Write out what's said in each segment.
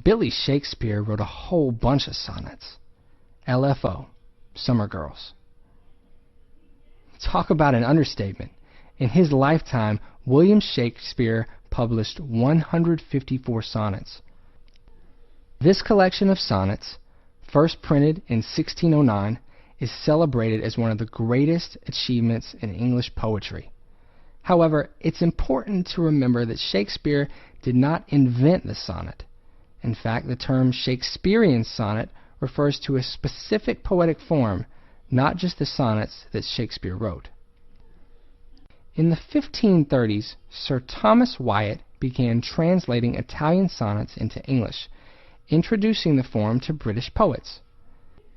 Billy Shakespeare wrote a whole bunch of sonnets. LFO, Summer Girls. Talk about an understatement. In his lifetime, William Shakespeare published 154 sonnets. This collection of sonnets, first printed in 1609, is celebrated as one of the greatest achievements in English poetry. However, it's important to remember that Shakespeare did not invent the sonnet. In fact, the term Shakespearean sonnet refers to a specific poetic form, not just the sonnets that Shakespeare wrote. In the 1530s, Sir Thomas Wyatt began translating Italian sonnets into English, introducing the form to British poets.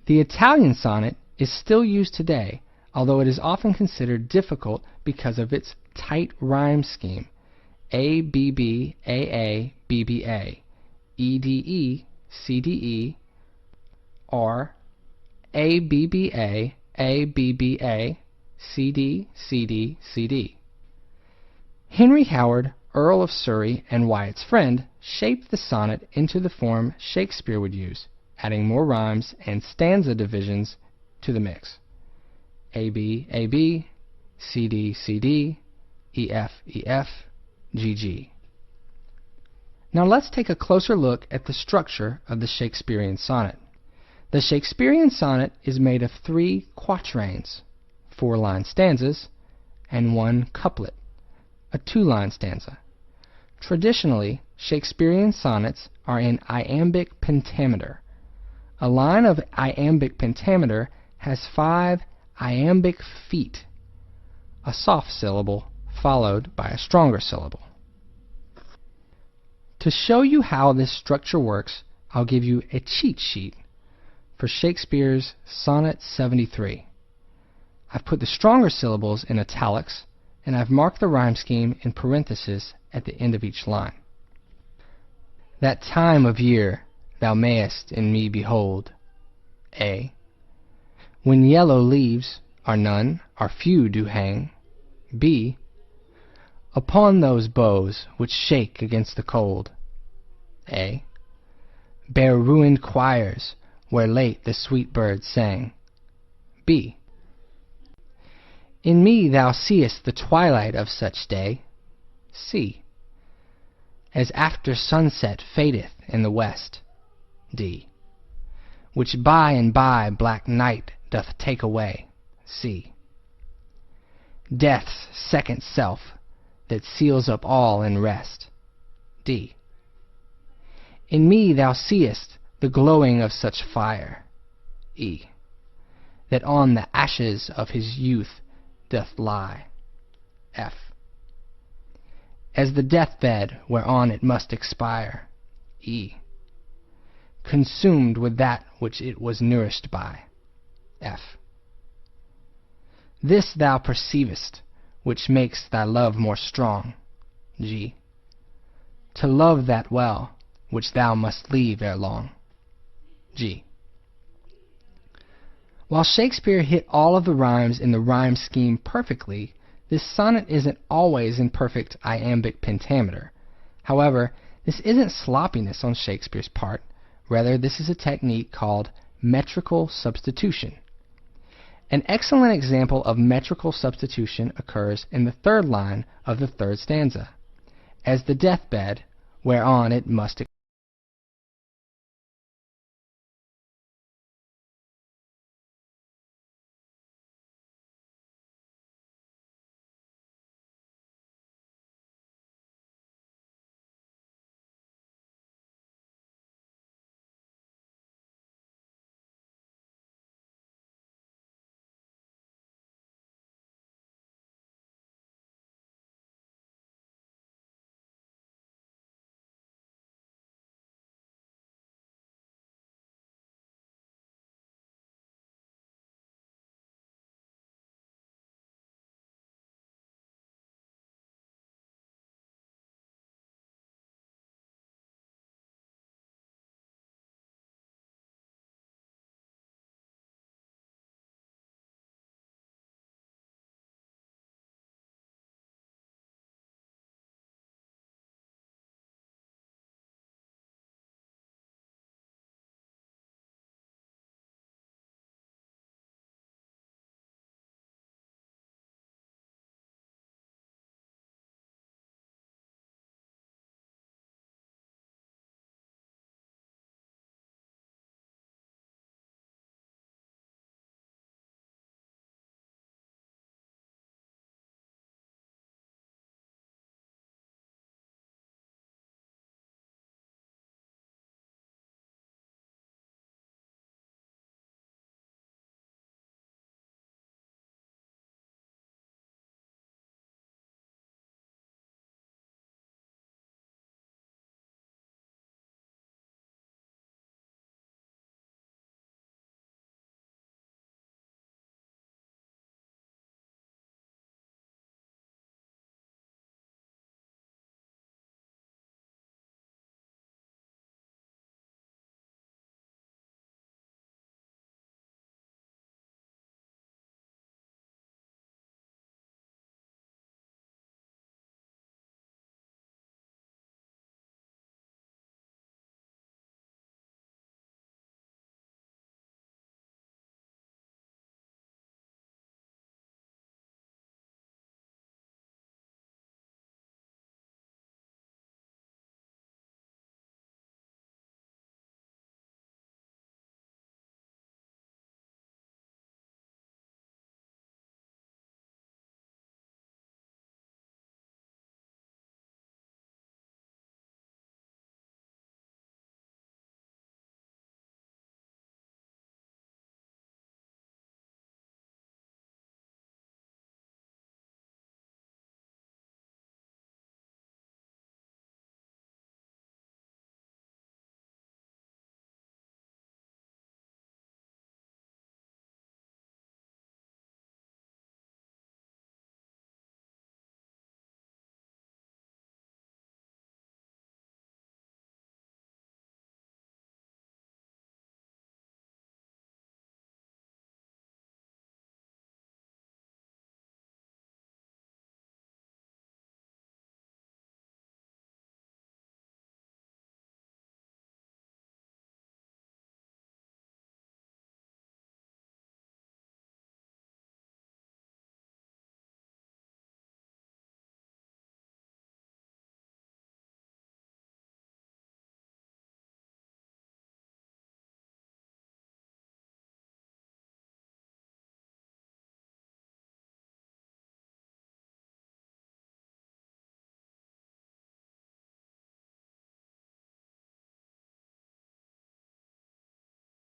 The Italian sonnet is still used today, although it is often considered difficult because of its tight rhyme scheme: A-B-B, A-A, B-B-A, E-D-E, C-D-E, or A-B-B-A, A-B-B-A, C-D, C-D, C-D. Henry Howard, Earl of Surrey and Wyatt's friend, shaped the sonnet into the form Shakespeare would use, adding more rhymes and stanza divisions to the mix: A-B, A-B, C-D, C-D, E-F, E-F, G-G. Now let's take a closer look at the structure of the Shakespearean sonnet. The Shakespearean sonnet is made of 3 quatrains, 4-line stanzas, and 1 couplet, a 2-line stanza. Traditionally, Shakespearean sonnets are in iambic pentameter. A line of iambic pentameter has 5 iambic feet, a soft syllable followed by a stronger syllable. To show you how this structure works, I'll give you a cheat sheet for Shakespeare's Sonnet 73. I've put the stronger syllables in italics, and I've marked the rhyme scheme in parentheses at the end of each line. That time of year thou mayest in me behold, A. When yellow leaves are none, are few do hang, B. Upon those boughs which shake against the cold, A. Bear ruined choirs where late the sweet birds sang, B. In me thou seest the twilight of such day, C. As after sunset fadeth in the west, D. Which by and by black night doth take away, C. Death's second self that seals up all in rest, D. In me thou seest the glowing of such fire, E. That on the ashes of his youth doth lie, F. As the deathbed whereon it must expire, E. Consumed with that which it was nourished by, F. This thou perceivest, which makes thy love more strong, G. To love that well, which thou must leave ere long, G. While Shakespeare hit all of the rhymes in the rhyme scheme perfectly, this sonnet isn't always in perfect iambic pentameter. However, this isn't sloppiness on Shakespeare's part. Rather, this is a technique called metrical substitution. An excellent example of metrical substitution occurs in the 3rd line of the 3rd stanza. As the deathbed whereon it must